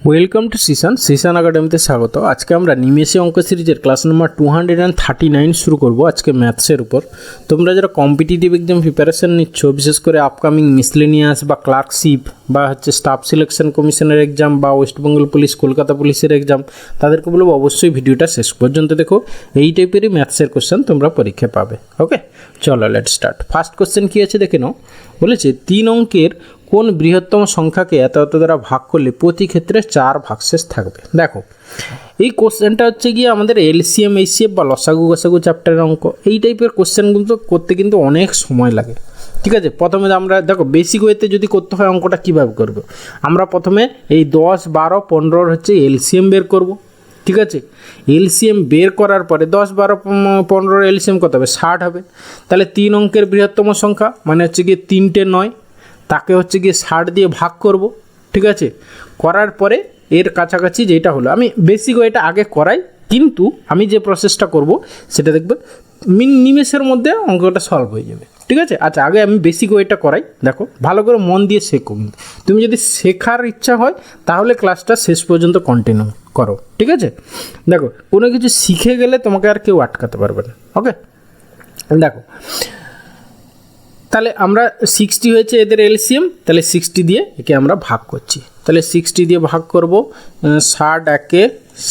Welcome to Sisan একাডেমিতে স্বাগত। আজকে আমরা নিমেষে অঙ্ক সিরিজের ক্লাস নাম্বার 239 শুরু করব আজকে ম্যাথসের উপর। তোমরা যারা কম্পিটিটিভ এক্সাম প্রিপারেশন নিচ্ছ, বিশেষ করে আপকামিং মিসলেনিয়াস বা ক্লার্কশিপ বা স্টাফ সিলেকশন কমিশনের এক্সাম বা ওয়েস্টবেঙ্গল পুলিশ, কলকাতা পুলিশের এক্সাম, তাদেরকে বলবো অবশ্যই ভিডিওটা শেষ পর্যন্ত দেখো। এই টাইপেরই ম্যাথসের কোশ্চেন তোমরা পরীক্ষা পাবে। ওকে, চলো লেট স্টার্ট। ফার্স্ট কোশ্চেন কী আছে দেখে নাও। বলেছে 3 অঙ্কের কোন বৃহত্তম সংখ্যাকে এত দ্বারা ভাগ করলে প্রতি ক্ষেত্রে 4 ভাগশেষ থাকবে। দেখো, এই কোশ্চেনটা হচ্ছে গিয়ে আমাদের এলসিএম এইচসিএফ বা লসাগু গসাগু চ্যাপ্টারের অঙ্ক। এই টাইপের কোশ্চেনগুলো করতে কিন্তু অনেক সময় লাগে। ঠিক আছে, প্রথমে আমরা দেখো বেসিক ওয়েতে যদি করতে হয় অঙ্কটা কীভাবে করবো। আমরা প্রথমে এই 10, 12, 15 হচ্ছে এলসিএম বের করব। ঠিক আছে, এলসিএম বের করার পরে 10, 12, 15 এলসিএম কত হবে? 60 হবে। তাহলে 3 অঙ্কের বৃহত্তম সংখ্যা মানে হচ্ছে গিয়ে 3টে 9, তাকে হচ্ছে গিয়ে 60 দিয়ে ভাগ করব। ঠিক আছে, করার পরে এর কাছাকাছি যেটা হলো, আমি বেসিক ওয়েটা আগে করাই, কিন্তু আমি যে প্রসেসটা করব সেটা দেখবে নিমেষের মধ্যে অঙ্কটা সলভ হয়ে যাবে। ঠিক আছে, আচ্ছা আগে আমি বেসিক ওয়েটা করাই। দেখো, ভালো করে মন দিয়ে শেখো। তুমি যদি শেখার ইচ্ছা হয় তাহলে ক্লাসটা শেষ পর্যন্ত কন্টিনিউ করো। ঠিক আছে, দেখো কোনো কিছু শিখে গেলে তোমাকে আর কেউ আটকাতে পারবে না। ওকে, দেখো তাহলে আমরা 60 হয়েছে এদের এলসিএম, তাহলে 60 দিয়ে একে আমরা ভাগ করছি। তাহলে 60 দিয়ে ভাগ করব, 60 একে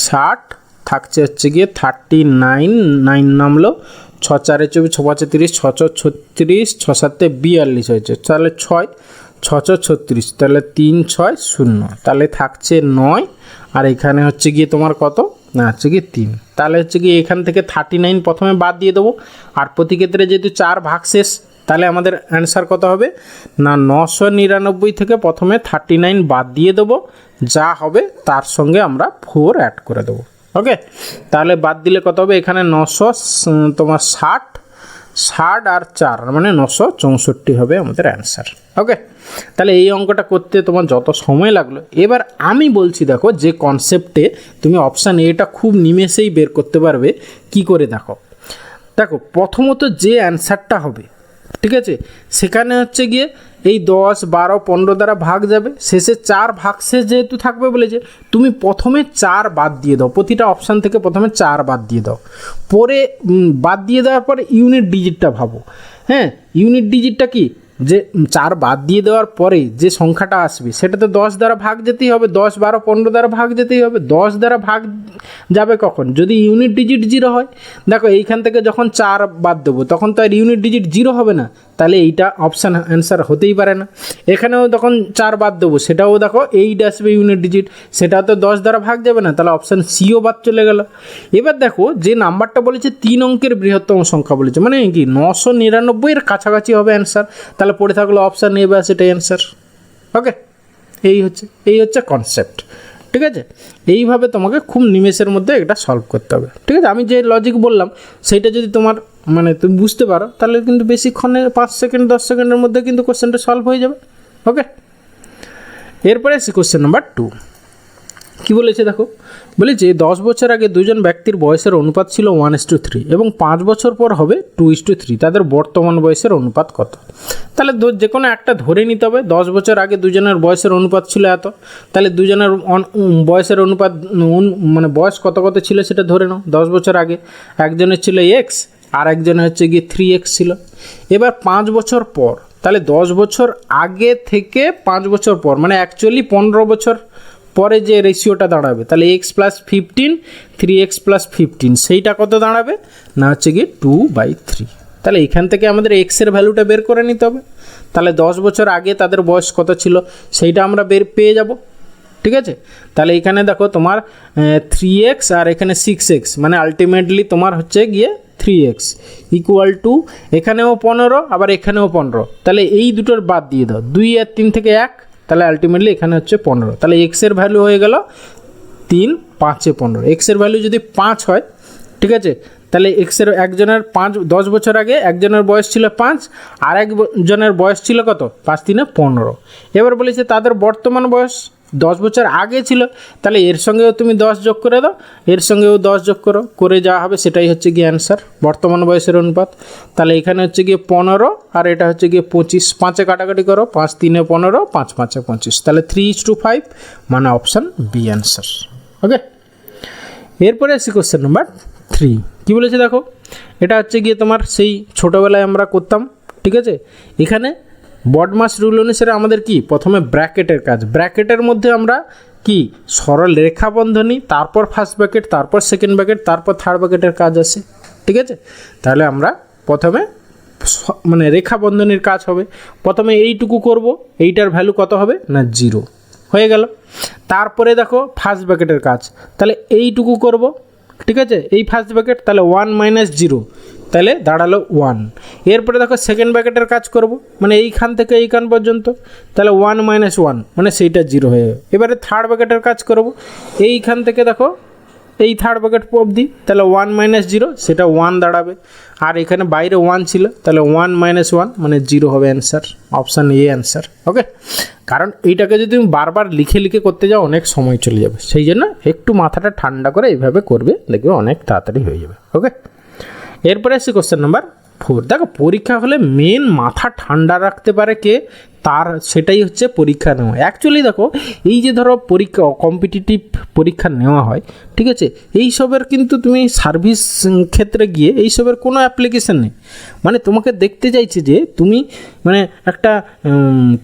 60, থাকছে হচ্ছে গিয়ে 39, 9 নামলো, 6 4 24, 6 5 30, 6 6 36, 6 7 42 হয়েছে। তাহলে 6 6 36, তাহলে 3 6 0, তাহলে থাকছে 9, আর এখানে হচ্ছে গিয়ে তোমার কত না, হচ্ছে গিয়ে 3। তাহলে হচ্ছে গিয়ে এখান থেকে 39 প্রথমে বাদ দিয়ে দেবো, আর প্রতি ক্ষেত্রে যেহেতু 4 ভাগশেষ, তাহলে আমাদের অ্যান্সার কত হবে না 999 থেকে প্রথমে 39 বাদ দিয়ে দেবো, যা হবে তার সঙ্গে আমরা 4 অ্যাড করে দেবো। ওকে, তাহলে বাদ দিলে কত হবে? এখানে 960 আর 4 মানে 964 হবে আমাদের অ্যান্সার। ওকে, তাহলে এই অঙ্কটা করতে তোমার যত সময় লাগলো, এবার আমি বলছি দেখো যে কনসেপ্টে তুমি অপশান এটা খুব নিমেষেই বের করতে পারবে। কি করে দেখো, প্রথমত যে অ্যান্সারটা হবে, ঠিক আছে, সেখানে হচ্ছে গিয়ে এই 10, 12, 15 দ্বারা ভাগ যাবে, শেষে 4 ভাগশেষ যেহেতু থাকবে বলেছে, তুমি প্রথমে 4 বাদ দিয়ে দাও, প্রতিটা অপশান থেকে প্রথমে 4 বাদ দিয়ে দাও। পরে বাদ দিয়ে দেওয়ার পরে ইউনিট ডিজিটটা ভাবো। হ্যাঁ, ইউনিট ডিজিটটা কি, যে 4 বাদ দিয়ে দেওয়ার পরে যে সংখ্যাটা আসবে সেটা তো 10 দ্বারা ভাগ যেতেই হবে, 10, 12, 15 দ্বারা ভাগ যেতেই হবে। 10 দ্বারা ভাগ যাবে কখন? যদি ইউনিট ডিজিট 0 হয়। দেখো এইখান থেকে যখন 4 বাদ দেবো তখন তো আর ইউনিট ডিজিট 0 হবে না, তাহলে এইটা অপশান অ্যান্সার হতেই পারে না। এখানেও তখন 4 বাদ দেবো, সেটাও দেখো 8 আসবে ইউনিট ডিজিট, সেটা তো 10 দ্বারা ভাগ যাবে না, তাহলে অপশান সিও বাদ চলে গেল। এবার দেখো যে নাম্বারটা বলেছে 3 অঙ্কের বৃহত্তম সংখ্যা বলেছে, মানে কি 999 এর কাছাকাছি হবে অ্যান্সার, তাহলে পড়ে থাকলো অপশান এ, বা সেটাই অ্যান্সার। ওকে, এই হচ্ছে কনসেপ্ট। ঠিক আছে, এইভাবে তোমাকে খুব নিমেষের মধ্যে এটা সলভ করতে হবে। ঠিক আছে, আমি যে লজিক বললাম সেইটা যদি তোমার তুমি বুঝতে পারো, তাহলে কিন্তু বেশিক্ষণে 5 সেকেন্ড 10 সেকেন্ডের মধ্যে কিন্তু কোশ্চেনটা সলভ হয়ে যাবে। ওকে, এরপরে আসি কোশ্চেন নাম্বার 2। কী বলেছে দেখো, বলেছে 10 বছর আগে দুজন ব্যক্তির বয়সের অনুপাত ছিল 1:3 এবং 5 বছর পর হবে 2:3, তাদের বর্তমান বয়সের অনুপাত কত? তাহলে যে কোনো একটা ধরে নিতে হবে। 10 বছর আগে দুজনের বয়সের অনুপাত ছিল এত, তাহলে দুজনের বয়সের অনুপাত মানে বয়স কত কত ছিল সেটা ধরে নাও। 10 বছর আগে একজনের ছিল x আর একজনের হচ্ছে গিয়ে 3x ছিল। এবার 5 বছর পর, তাহলে 10 বছর আগে থেকে 5 বছর পর মানে অ্যাকচুয়ালি 15 বছর পরে যে রেশিওটা দাঁড়াবে, তাহলে x + 15, 3x + 15, সেইটা কত দাঁড়াবে না হচ্ছে গিয়ে 2/3। তাহলে এখান থেকে আমাদের এক্সের ভ্যালুটা বের করে নিতে হবে। তাহলে 10 বছর আগে তাদের বয়স কত ছিল সেইটা আমরা পেয়ে যাব। ঠিক আছে, তাহলে এখানে দেখো তোমার 3x আর এখানে 6x, মানে আলটিমেটলি তোমার হচ্ছে গিয়ে 3x = এখানেও 15 আবার এখানেও 15, তাহলে এই দুটোর বাদ দিয়ে দাও, 2 আর 3 থেকে 1, তাহলে আলটিমেটলি এখানে হচ্ছে 15। তাহলে এক্সের ভ্যালু হয়ে গেল 3, 5 এ 15। এক্সের ভ্যালু যদি 5 হয়, ঠিক আছে, তাহলে এক্সের একজনের 10 বছর আগে একজনের বয়স ছিল 5, আর একজনের বয়স ছিল কত? 5 3 15। এবার বলেছে তাদের বর্তমান বয়স 10 বছর আগে ছিল, তাহলে এর সঙ্গেও তুমি 10 যোগ করে দাও, এর সঙ্গেও 10 যোগ করো, করে যাওয়া হবে সেটাই হচ্ছে গিয়ে অ্যান্সার, বর্তমান বয়সের অনুপাত। তাহলে এখানে হচ্ছে গিয়ে 15 আর এটা হচ্ছে গিয়ে 25, 5-এ কাটাকাটি করো, 5 3 15, 5 5 25, তাহলে 3:5 মানে অপশান বি অ্যান্সার। ওকে, এরপরে আসি কোশ্চেন নাম্বার 3। কী বলেছে দেখো, এটা হচ্ছে গিয়ে তোমার সেই ছোটোবেলায় আমরা করতাম, ঠিক আছে। এখানে বডমাস রুল অনুসারে আমাদের কি প্রথমে ব্র্যাকেটের কাজ, ব্র্যাকেটের মধ্যে আমরা কি সরল রেখা বন্ধনী, তারপর ফার্স্ট ব্র্যাকেট, তারপর সেকেন্ড ব্র্যাকেট, তারপর থার্ড ব্র্যাকেটের কাজ আছে, ঠিক আছে। তাহলে আমরা প্রথমে মানে রেখা বন্ধনীর কাজ হবে, প্রথমে এইটুকু করব, এইটার ভ্যালু কত হবে না 0 হয়ে গেল। তারপরে দেখো ফার্স্ট ব্র্যাকেটের কাজ, তাহলে এইটুকু করব, ঠিক আছে, এই ফার্স্ট ব্র্যাকেট, তাহলে 1 - 0, তাহলে দাঁড়ালো 1। এরপরে দেখো সেকেন্ড ব্র্যাকেটের কাজ করব, মানে এইখান থেকে এইখান পর্যন্ত, তাহলে 1 - 1 মানে সেইটা 0 হয়ে যাবে। এবারে থার্ড ব্র্যাকেটের কাজ করব, এইখান থেকে দেখো এই থার্ড ব্র্যাকেট অবধি, তাহলে 1 - 0 সেটা 1 দাঁড়াবে, আর এখানে বাইরে 1 ছিল, তাহলে 1 - 1 মানে 0 হবে অ্যান্সার, অপশান এ অ্যান্সার। ওকে, কারণ এইটাকে যদি তুমি বারবার লিখে লিখে করতে যাও অনেক সময় চলে যাবে, সেই জন্য একটু মাথাটা ঠান্ডা করে এইভাবে করবে, দেখবে অনেক তাড়াতাড়ি হয়ে যাবে। ওকে, এরপরে আসি কোশ্চেন নাম্বার 4। দেখো পরীক্ষা হলে মেন মাথা ঠান্ডা রাখতে পারে কে, তার সেটাই হচ্ছে পরীক্ষা নেওয়া। অ্যাকচুয়ালি দেখো এই যে ধরো পরীক্ষা কম্পিটিটিভ পরীক্ষা নেওয়া হয়, ঠিক আছে, এইসবের কিন্তু তুমি সার্ভিস ক্ষেত্রে গিয়ে এইসবের কোনো অ্যাপ্লিকেশান নেই। মানে তোমাকে দেখতে চাইছে যে তুমি মানে একটা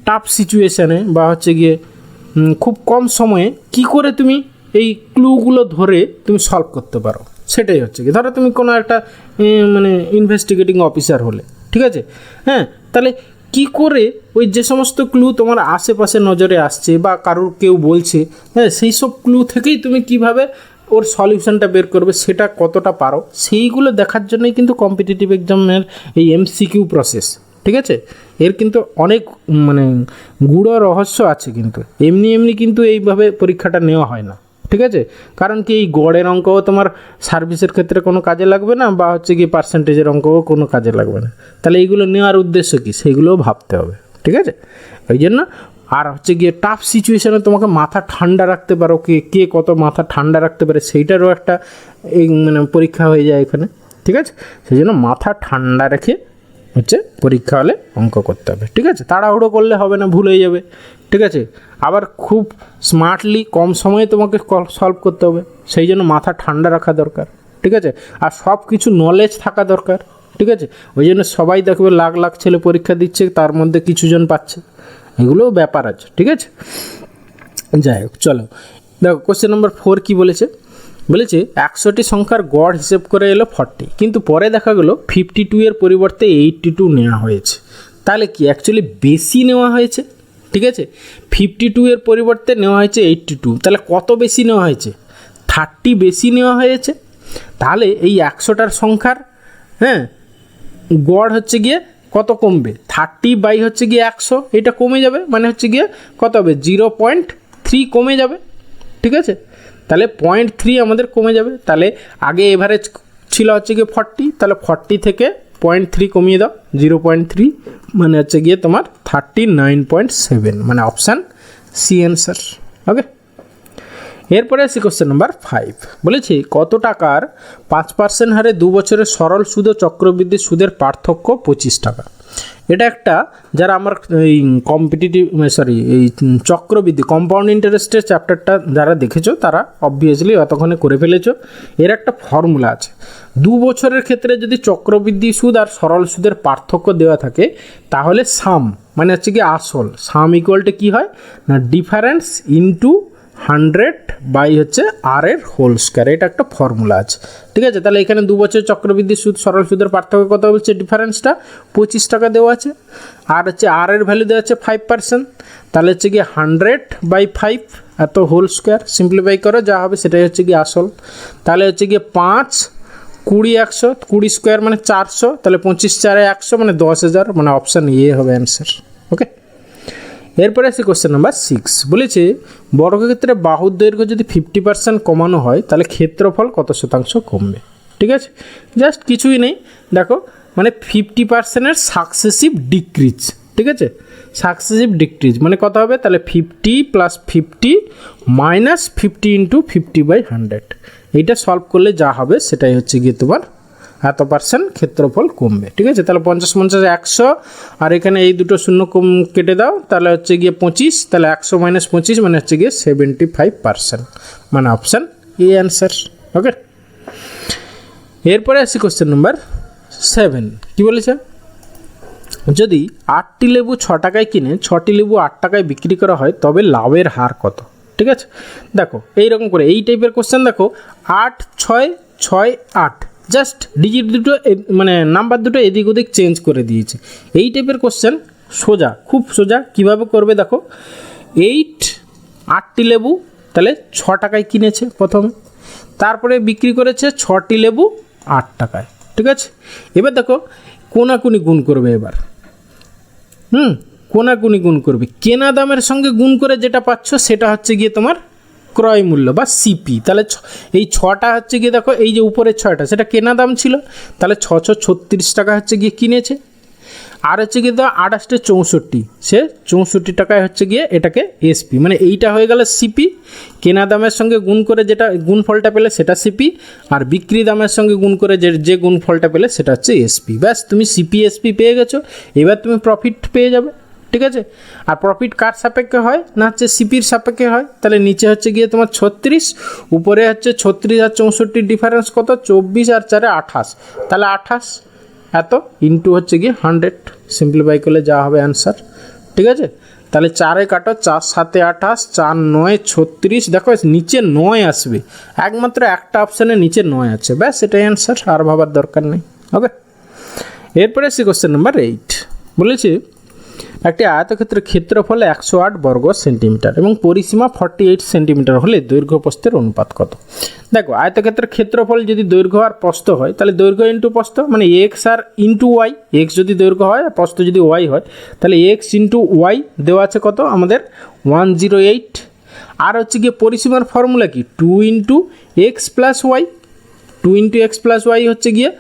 টাফ সিচুয়েশানে বা হচ্ছে গিয়ে খুব কম সময়ে কি করে তুমি এই ক্লুগুলো ধরে তুমি সলভ করতে পারো, সেটাই হচ্ছে কি। ধরো তুমি কোনো একটা মানে ইনভেস্টিগেটিং অফিসার হলে, ঠিক আছে, হ্যাঁ, তাহলে কি করে ওই যে সমস্ত ক্লু তোমার আশেপাশে নজরে আসছে বা কারোর কেউ বলছে, হ্যাঁ, সেই সব ক্লু থেকেই তুমি কিভাবে ওর সলিউশনটা বের করবে সেটা কতটা পারো, সেইগুলো দেখার জন্যই কিন্তু কম্পিটিটিভ এক্সামের এই এমসিকিউ প্রসেস, ঠিক আছে। এর কিন্তু অনেক মানে গূঢ় রহস্য আছে, কিন্তু এমনি এমনি কিন্তু এইভাবে পরীক্ষাটা নেওয়া হয় না, ঠিক আছে। কারণ কি এই গড়ের অঙ্কও তোমার সার্ভিসের ক্ষেত্রে কোনো কাজে লাগবে না, বা হচ্ছে কি পার্সেন্টেজের অঙ্কও কোনো কাজে লাগবে না, তাহলে এইগুলো নেওয়ার উদ্দেশ্য কি সেইগুলোও ভাবতে হবে, ঠিক আছে। ওই জন্য আর হচ্ছে গিয়ে টাফ সিচুয়েশানে তোমাকে মাথা ঠান্ডা রাখতে পারো, কে কত মাথা ঠান্ডা রাখতে পারে সেইটারও একটা এই মানে পরীক্ষা হয়ে যায় এখানে, ঠিক আছে। সেই জন্য মাথা ঠান্ডা রেখে হচ্ছে পরীক্ষা হলে অঙ্ক করতে হবে, ঠিক আছে। তাড়াহুড়ো করলে হবে না, ভুল হয়ে যাবে, ঠিক আছে। আবার খুব স্মার্টলি কম সময়ে তোমাকে সলভ করতে হবে, সেই জন্য মাথা ঠান্ডা রাখা দরকার, ঠিক আছে। আর সব কিছু নলেজ থাকা দরকার, ঠিক আছে। ওই জন্য সবাই দেখবে লাখ লাখ ছেলে পরীক্ষা দিচ্ছে, তার মধ্যে কিছুজন পাচ্ছে, এগুলোও ব্যাপার আছে, ঠিক আছে। যাই হোক, চলো দেখো কোশ্চেন নম্বর 4 কী বলেছে। বলেছে 100টি সংখ্যার গড় হিসেব করে এলো 40, কিন্তু পরে দেখা গেলো 52 এর পরিবর্তে 82 নেওয়া হয়েছে। তাহলে কি অ্যাকচুয়ালি বেশি নেওয়া হয়েছে, ঠিক আছে। 52 এর পরিবর্তে নেওয়া হয়েছে 82, তাহলে কত বেশি নেওয়া হয়েছে? 30 বেশি নেওয়া হয়েছে। তাহলে এই 100টার সংখ্যার হ্যাঁ গড় হচ্ছে গিয়ে কত কমবে? 30 হচ্ছে গিয়ে 100, এটা কমে যাবে, মানে হচ্ছে গিয়ে কত হবে? 0.3 কমে যাবে, ঠিক আছে। তাহলে 0.3 আমাদের কমে যাবে। তাহলে আগে এভারেজ ছিল হচ্ছে গিয়ে 40, তাহলে 40 থেকে 0.3 কমিয়ে দাও, 0.3 মানে হচ্ছে গিয়ে তোমার 39.7, মানে অপশান সি অ্যান্সার। ওকে, এরপরে আসি কোশ্চেন নাম্বার 5। বলেছি কত টাকার 5% হারে 2 বছরের সরল সুদ ও চক্রবৃদ্ধি সুদের পার্থক্য 25 টাকা। এটা একটা যারা আমার এই কম্পিটিটিভ এই চক্রবৃদ্ধি কম্পাউন্ড ইন্টারেস্টের চ্যাপ্টারটা যারা দেখেছো তারা অবভিয়াসলি অতক্ষণে করে ফেলেছো। এর একটা ফর্মুলা আছে, 2 বছরের ক্ষেত্রে যদি চক্রবৃদ্ধি সুদ আর সরল সুদের পার্থক্য দেওয়া থাকে তাহলে সাম মানে হচ্ছে কি আসল, সাম ইকুয়ালটা কী হয় না ডিফারেন্স ইন্টু 100 বাই হচ্ছে আর এর হোল স্কয়ার, এটা একটা ফর্মুলা আছে, ঠিক আছে। তাহলে এখানে 2 বছর চক্রবৃদ্ধি সুদ সরল সুদের পার্থক্য কত হচ্ছে ডিফারেন্সটা 25 টাকা দেওয়া আছে, আর হচ্ছে আর এর ভ্যালু দেওয়া আছে 5%, তাহলে হচ্ছে কি 100/5 এত হোল স্কয়ার, সিম্পলিফাই করো যা হবে সেটাই হচ্ছে কি আসল। তাহলে হচ্ছে গিয়ে 5 20 100, 20 স্কোয়ার মানে 400, তাহলে 25 4 100 মানে 10,000, মানে অপশান এ হবে অ্যান্সার। ওকে, এরপরে আসি কোশ্চেন নাম্বার 6। বলেছে বর্গক্ষেত্রে বাহুর দৈর্ঘ্য যদি 50% কমানো হয় তাহলে ক্ষেত্রফল কত শতাংশ কমবে। ঠিক আছে, জাস্ট কিছুই নেই, দেখো মানে 50%-এর সাকসেসিভ ডিক্রিজ। ঠিক আছে, সাকসেসিভ ডিক্রিজ মানে কত হবে, তাহলে 50 + 50 - 50 × 50/100। এইটা সলভ করলে যা হবে সেটাই হচ্ছে গিয়ে তোমার এত % ক্ষেত্রফল কমবে। ঠিক আছে, তাহলে 50 50 100, আর এখানে এই দুটো শূন্য কেটে দাও, তাহলে হচ্ছে গিয়ে 25, তাহলে 100 - 25 মানে হচ্ছে গিয়ে 75%, মানে অপশান এ অ্যান্সার। ওকে, এরপরে আসি কোশ্চেন নাম্বার 7। কি বলেছে, যদি 8টি লেবু 6 টাকায় কিনে 6টি লেবু 8 টাকায় বিক্রি করা হয় তবে লাভের হার কত? ঠিক আছে, দেখো এইরকম করে এই টাইপের কোশ্চেন, দেখো 8 6 6 8, জাস্ট ডিজিট দুটো মানে নাম্বার দুটো এদিক ওদিক চেঞ্জ করে দিয়েছে। এই টাইপের কোশ্চেন সোজা, খুব সোজা। কিভাবে করবে দেখো, 8টি লেবু তাহলে 6 টাকায় কিনেছে প্রথমে, তারপরে বিক্রি করেছে 6টি লেবু 8 টাকায়। ঠিক আছে, এবার দেখো কোনাকুনি গুণ করবে, এবার কোনাকুনি গুণ করবে, কেনা দামের সঙ্গে গুণ করে যেটা পাচ্ছ সেটা হচ্ছে গিয়ে তোমার ক্রয় মূল্য বা সিপি। তাহলে এই 6টা হচ্ছে গিয়ে দেখো, এই যে উপরের 6টা সেটা কেনা দাম ছিল, তাহলে 6 36 টাকা হচ্ছে গিয়ে কিনেছে। আর হচ্ছে গিয়ে দাও 28 64, সে 64 টাকায় হচ্ছে গিয়ে এটাকে এসপি, মানে এইটা হয়ে গেল সিপি। কেনা দামের সঙ্গে গুণ করে যেটা গুণফলটা পেলে সেটা সিপি, আর বিক্রি দামের সঙ্গে গুণ করে যে গুণফলটা পেলে সেটা হচ্ছে এসপি। ব্যাস, তুমি সিপি এসপি পেয়ে গেছো, এবার তুমি প্রফিট পেয়ে যাবে। ঠিক আছে, আর প্রফিট কার সাপেক্ষে হয় না, হচ্ছে সিপির সাপেক্ষে হয়। তাহলে নিচে হচ্ছে গিয়ে তোমার 36, উপরে হচ্ছে 36 আর 64 ডিফারেন্স কত, 24 আর 4 28, তাহলে 28 এত ইন্টু হচ্ছে গিয়ে 100, সিম্পলিফাই করলে যা হবে অ্যান্সার। ঠিক আছে, তাহলে 4 কাটো, 4 7 28, 4 9 36, দেখো নিচে 9 আসবে, একমাত্র একটা অপশানে নিচে 9 আছে, ব্যাস এটাই অ্যান্সার, আর ভাবার দরকার নেই। ওকে, এরপরে আসি কোশ্চেন নাম্বার 8। বলেছি একটি আয়তক্ষেত্রের ক্ষেত্রফল 108 বর্গ সেন্টিমিটার এবং পরিসীমা 48 সেন্টিমিটার হলে দৈর্ঘ্য প্রস্থের অনুপাত কত? দেখো আয়তক্ষেত্রের ক্ষেত্রফল যদি দৈর্ঘ্য আর প্রস্থ হয়, তাহলে দৈর্ঘ্য ইন্টু প্রস্থ, মানে এক্স আর ইন্টু ওয়াই। এক্স যদি দৈর্ঘ্য হয় আর প্রস্থ যদি ওয়াই হয়, তাহলে এক্স ইন্টু ওয়াই দেওয়া আছে কত আমাদের 108। আর হচ্ছে গিয়ে পরিসীমার ফর্মুলা কি, 2 × x + y, 2 × x + y হচ্ছে গিয়ে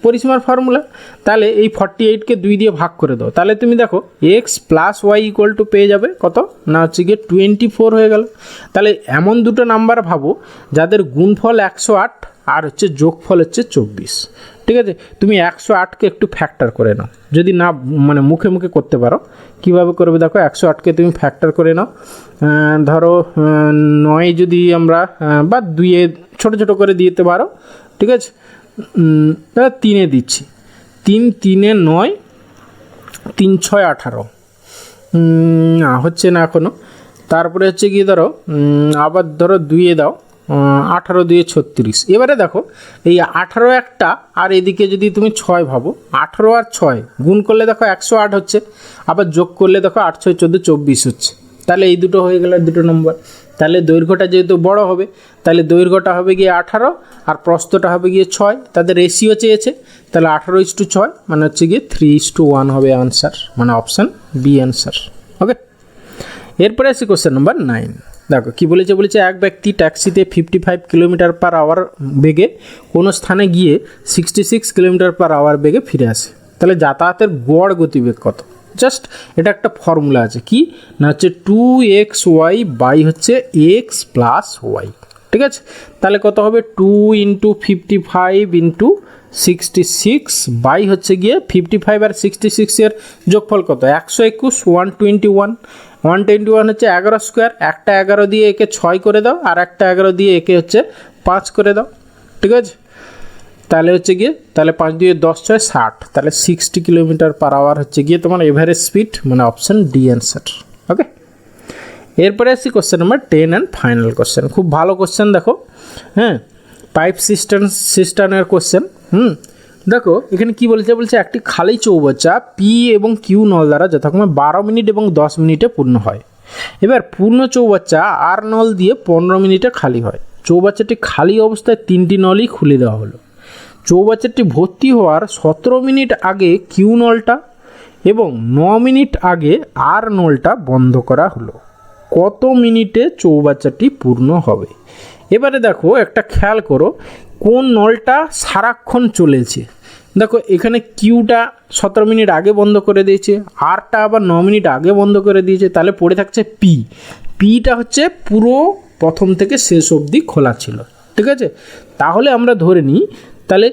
পরিসীমার ফর্মুলা। তাহলে এই 48কে 2 দিয়ে ভাগ করে দাও, তাহলে তুমি দেখো এক্স + ওয়াই = পেয়ে যাবে কত না, হচ্ছে গিয়ে 24 হয়ে গেল। তাহলে এমন দুটো নাম্বার ভাবো যাদের গুণফল 108 আর হচ্ছে যোগফল হচ্ছে 24। ঠিক আছে, তুমি 108কে একটু ফ্যাক্টর করে নাও, যদি না মানে মুখে মুখে করতে পারো। কিভাবে করবে দেখো, 108কে তুমি ফ্যাক্টর করে নাও। ধরো 9 যদি আমরা বা 2-এ ছোটো ছোটো করে দিতে পারো। ঠিক আছে, তাহলে 3-এ দিচ্ছি, 3 3-এ 9, 3 6 18, না হচ্ছে না এখনও। তারপরে হচ্ছে গিয়ে ধরো আবার ধরো 2-এ দাও, 18 2-এ 36। এবারে দেখো এই 18 একটা, আর এদিকে যদি তুমি 6 ভাবো, 18 আর 6 গুণ করলে দেখো 108 হচ্ছে, আবার যোগ করলে দেখো 8 6 14 24 হচ্ছে। তাহলে এই দুটো হয়ে গেল দুটো নম্বর। তাহলে দৈর্ঘ্যটা যেহেতু বড় হবে, তাহলে দৈর্ঘ্যটা হবে গিয়ে 18 আর প্রস্থটা হবে গিয়ে 6, তাদের রেশিও চেয়েছে, তাহলে 18:6 মানে হচ্ছে গিয়ে 3:1 হবে আনসার, মানে অপশান বি অ্যান্সার। ওকে, এরপরে আসি কোশ্চেন নাম্বার 9। দেখো কী বলেছে, এক ব্যক্তি ট্যাক্সিতে 55 km/h বেগে কোনো স্থানে গিয়ে 66 km/h বেগে ফিরে আসে, তাহলে যাতায়াতের গড় গতিবেগ কত? জাস্ট এটা একটা ফর্মুলা আছে, কি না হচ্ছে 2xy বাই হচ্ছে x + y। ঠিক আছে, তাহলে কত হবে 2 × 55 × 66 বাই হচ্ছে গিয়ে 55 আর 66 এর যোগফল কত, 121, 121। 121 হচ্ছে 11 স্কোয়ার, একটা 11 দিয়ে একে 6 করে দাও, আর একটা 11 দিয়ে একে হচ্ছে 5 করে দাও। ঠিক আছে, তাহলে হচ্ছে গিয়ে তাহলে 5 দিয়ে 10 6 60, তাহলে 60 km/h হচ্ছে গিয়ে তোমার এভারেজ স্পিড, মানে অপশান ডি অ্যান্সার। ওকে, এরপরে আসি question number 10 and final question. খুব ভালো কোশ্চেন, দেখো হ্যাঁ, পাইপ সিস্টেমের কোশ্চেন। দেখো এখানে কি বলছে, একটি খালি চৌবাচ্চা পি এবং কিউ নল দ্বারা যথাক্রমে 12 মিনিট এবং 10 মিনিটে পূর্ণ হয়। এবার পূর্ণ চৌবাচ্চা আর নল দিয়ে 15 মিনিটে খালি হয়। চৌবাচ্চাটি খালি অবস্থায় 3টি নলই খুলে দেওয়া হলো। চৌবাচ্চাটি ভর্তি হওয়ার 17 মিনিট আগে কিউ নলটা এবং 9 মিনিট আগে আর নলটা বন্ধ করা হলো। কত মিনিটে চৌবাচ্চাটি পূর্ণ হবে? এবারে দেখো একটা খেয়াল করো, কোন নলটা সারাক্ষণ চলেছে। দেখো এখানে কিউটা 17 মিনিট আগে বন্ধ করে দিয়েছে, আরটা আবার 9 মিনিট আগে বন্ধ করে দিয়েছে, তাহলে পড়ে থাকছে পি। পিটা হচ্ছে পুরো প্রথম থেকে শেষ অবধি খোলা ছিল, ঠিক আছে। তাহলে আমরা ধরে নিই তাহলে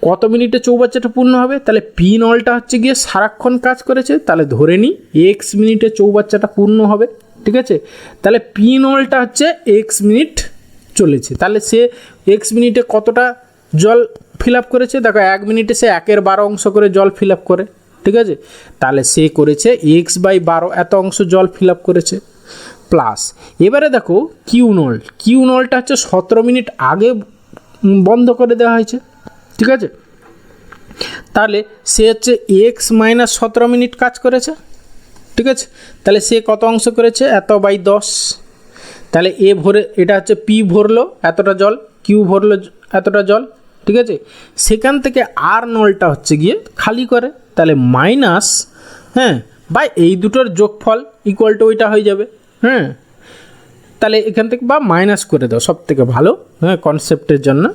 কত মিনিটে চৌবাচ্চাটা পূর্ণ হবে, তাহলে পি নলটা হচ্ছে গিয়ে সারাক্ষণ কাজ করেছে, তাহলে ধরে নিই এক্স মিনিটে চৌবাচ্চাটা পূর্ণ হবে, ঠিক আছে। তাহলে পি নলটা হচ্ছে এক্স মিনিট চলেছে, তাহলে সে এক্স মিনিটে কতটা জল ফিল আপ করেছে, দেখো 1 মিনিটে সে 1/12 অংশ করে জল ফিল আপ করে, ঠিক আছে। তাহলে সে করেছে x/12 এত অংশ জল ফিল আপ করেছে, প্লাস এবারে দেখো কিউ নলটা হচ্ছে 17 মিনিট আগে বন্ধ করে দেওয়া হয়েছে, ঠিক আছে। তাহলে সে হচ্ছে x - 17 মিনিট কাজ করেছে, ঠিক আছে। তাহলে সে কত অংশ করেছে, এত/10। তাহলে এ ভরে, এটা হচ্ছে পি ভরলো এতটা জল, কিউ ভরলো এতটা জল, ঠিক আছে। সেখান থেকে আর নলটা হচ্ছে গিয়ে খালি করে, তাহলে মাইনাস, হ্যাঁ, বা এই দুটোর যোগফল ইকুয়াল টু ওইটা হয়ে যাবে, হ্যাঁ। তাহলে এখান থেকে বা মাইনাস করে দাও, সব থেকে ভালো, হ্যাঁ, কনসেপ্টের জন্য।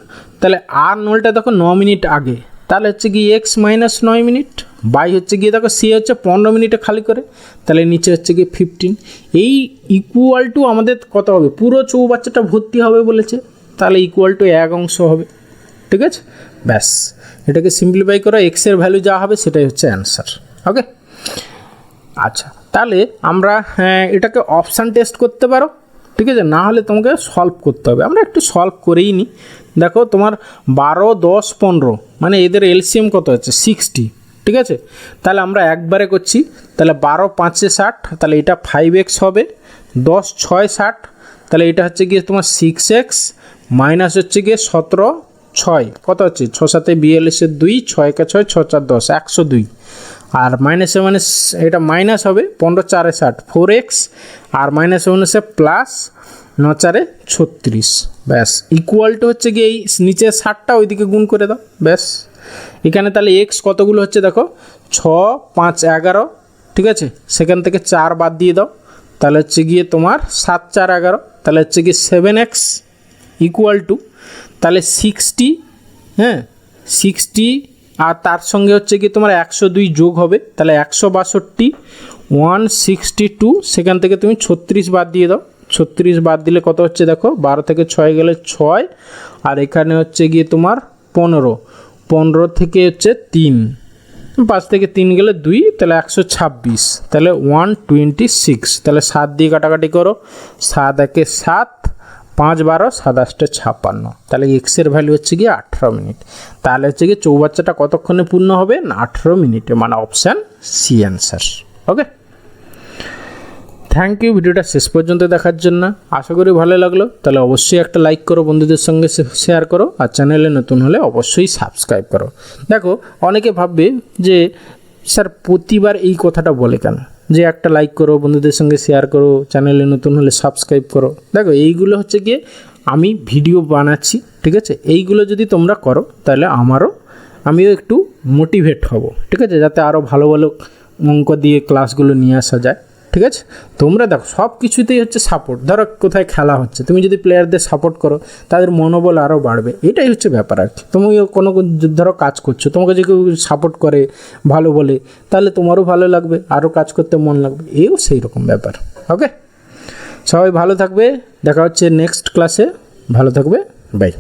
তাহলে আর নলটা দেখো 9 মিনিট আগে, তাহলে হচ্ছে কি x - 9 মিনিট, বাই হচ্ছে গিয়ে দেখো সি হচ্ছে 15 মিনিটে খালি করে, তাহলে নিচে হচ্ছে গিয়ে 15। এই ইকুয়াল টু আমাদের কত হবে, পুরো চৌবাচ্চাটা ভর্তি হবে বলেছে, তাহলে ইকুয়াল টু 1 অংশ হবে, ঠিক আছে। ব্যাস, এটাকে সিম্পলিফাই করো, এক্সের ভ্যালু যা হবে সেটাই হচ্ছে অ্যান্সার। ওকে, আচ্ছা, তাহলে আমরা এটাকে অপশান টেস্ট করতে পারো, ঠিক আছে, না হলে তোমাকে সলভ করতে হবে। আমরা একটু সলভ করেই নিই। দেখো তোমার 12, 10, 15 মানে এদের এলসিএম কত হচ্ছে 60, ঠিক আছে। তাহলে আমরা একবারে করছি, তাহলে 12 × 5 = 60, তাহলে এটা 5x হবে। 10 × 6 = 60, তাহলে এটা হচ্ছে গিয়ে তোমার 6x মাইনাস হচ্ছে গিয়ে 17, 6 কত হচ্ছে 6 × 7 = 42, 2 6 × 6 = 6 × 4 = 10, 102। আর মাইনাসে মানে এটা মাইনাস হবে, 15 × 4 = 60, 4x, আর মাইনাসে মাইনাসে প্লাস 9 × 4 = 36। ব্যাস, ইকুয়াল টু হচ্ছে গিয়ে এই নিচে 60টা ওইদিকে গুণ করে দাও, ব্যাস। এখানে তাহলে এক্স কতগুলো হচ্ছে দেখো, 6, 5, 11, ঠিক আছে। সেখান থেকে 4 বাদ দিয়ে দাও, তাহলে হচ্ছে গিয়ে তোমার 7, 4, 11, তাহলে হচ্ছে গিয়ে 7x ইকুয়াল টু, তাহলে 60, হ্যাঁ 60, আর তার সঙ্গে হচ্ছে কি তোমার 102 যোগ হবে, তাহলে 162, 162, সেখান থেকে তুমি 36 বাদ দিয়ে দাও। 36 বাদ দিলে কত হচ্ছে দেখো, 12 থেকে 6 গেলে 6, আর এখানে হচ্ছে গিয়ে তোমার 15 থেকে হচ্ছে 3, 5 থেকে 3 গেলে 2, তাহলে 126, তাহলে 126, তাহলে 7 দিয়ে কাটাকাটি করো, 7 × 1 = 7, 5 × 12, 7 × 8 = 56, তাহলে এক্সের ভ্যালু হচ্ছে গিয়ে 18 মিনিট। তাহলে হচ্ছে গিয়ে চৌবাচ্চাটা কতক্ষণে পূর্ণ হবে না 18 মিনিটে, মানে option C answer. Okay, thank you ভিডিওটা শেষ পর্যন্ত দেখার জন্য, আশা করি ভালো লাগলো। তাহলে অবশ্যই একটা লাইক করো, বন্ধুদের সঙ্গে শেয়ার করো, আর চ্যানেলে নতুন হলে অবশ্যই সাবস্ক্রাইব করো। দেখো অনেকে ভাববে যে স্যার প্রতিবার এই কথাটা বলে কেন, যে একটা লাইক করো, বন্ধুদের সঙ্গে শেয়ার করো, চ্যানেলে নতুন হলে সাবস্ক্রাইব করো। দেখো এইগুলো হচ্ছে গিয়ে আমি ভিডিও বানাচ্ছি, ঠিক আছে, এইগুলো যদি তোমরা করো তাহলে আমিও একটু মোটিভেট হব, ঠিক আছে, যাতে আরও ভালো ভালো অঙ্ক দিয়ে ক্লাসগুলো নিয়ে আসা যায়, ঠিক আছে। তোমরা দেখো সব কিছুতেই হচ্ছে সাপোর্ট, ধরো কোথায় খেলা হচ্ছে, তুমি যদি প্লেয়ারদের সাপোর্ট করো তাদের মনোবল আরও বাড়বে, এটাই হচ্ছে ব্যাপার আর কি। তুমি কোনো ধরো কাজ করছো, তোমাকে যে কেউ সাপোর্ট করে ভালো বলে, তাহলে তোমারও ভালো লাগবে, আরও কাজ করতে মন লাগবে, এও সেই রকম ব্যাপার। ওকে, সবাই ভালো থাকবে, দেখা হচ্ছে নেক্সট ক্লাসে, ভালো থাকবে, বাই।